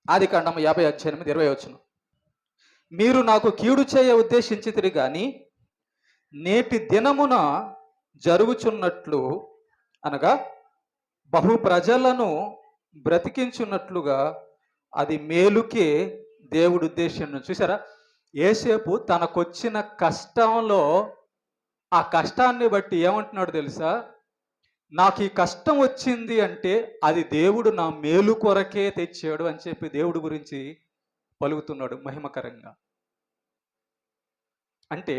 ఆదికాండము 50:28-20 మీరు నాకు కీడు చేయ ఉద్దేశించితిరి గాని నేటి దినమున జరుగుచున్నట్లు అనగా బహు ప్రజలను బ్రతికించున్నట్లుగా అది మేలుకే దేవుడు ఉద్దేశం. చూసారా, యేసేపు తనకొచ్చిన కష్టంలో ఆ కష్టాన్ని బట్టి ఏమంటున్నాడు తెలుసా? నాకు ఈ కష్టం వచ్చింది అంటే అది దేవుడు నా మేలు కొరకే తెచ్చాడు అని చెప్పి దేవుడి గురించి పలుకుతున్నాడు మహిమకరంగా. అంటే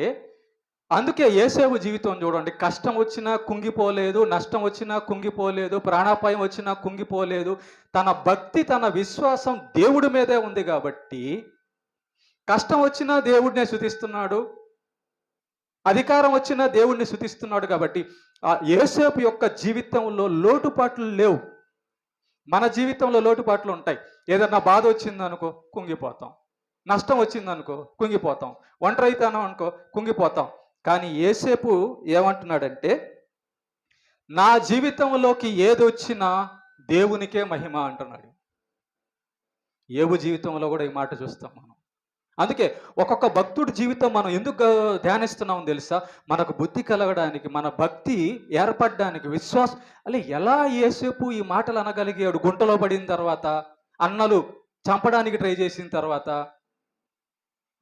అందుకే యేసేపు జీవితం చూడండి, కష్టం వచ్చినా కుంగిపోలేదు, నష్టం వచ్చినా కుంగిపోలేదు, ప్రాణాపాయం వచ్చినా కుంగిపోలేదు. తన భక్తి, తన విశ్వాసం దేవుడి మీదే ఉంది కాబట్టి కష్టం వచ్చినా దేవుడినే స్తుతిస్తున్నాడు, అధికారం వచ్చినా దేవుడిని స్తుతిస్తున్నాడు. కాబట్టి ఆ యేసేపు యొక్క జీవితంలో లోటుపాట్లు లేవు. మన జీవితంలో లోటుపాట్లు ఉంటాయి. ఏదన్నా బాధ వచ్చిందనుకో కుంగిపోతాం, నష్టం వచ్చిందనుకో కుంగిపోతాం, ఒంటరితనం అనుకో కుంగిపోతాం. కానీ యేసేపు ఏమంటున్నాడంటే, నా జీవితంలోకి ఏదొచ్చినా దేవునికే మహిమ అంటున్నాడు. యోబు జీవితంలో కూడా ఈ మాట చూస్తాం మనం. అందుకే ఒక్కొక్క భక్తుడి జీవితం మనం ఎందుకు ధ్యానిస్తున్నాం తెలుసా? మనకు బుద్ధి కలగడానికి, మన భక్తి ఏర్పడడానికి, విశ్వాసం. అలా ఎలా యేసేపు ఈ మాటలు అనగలిగాడు? గుంటలో పడిన తర్వాత, అన్నలు చంపడానికి ట్రై చేసిన తర్వాత,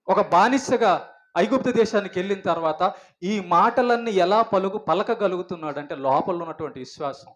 ఒక బానిసగా ఐగుప్తు దేశానికి వెళ్ళిన తర్వాత ఈ మాటలన్నీ ఎలా పలకగలుగుతున్నాడు అంటే లోపల ఉన్నటువంటి విశ్వాసం.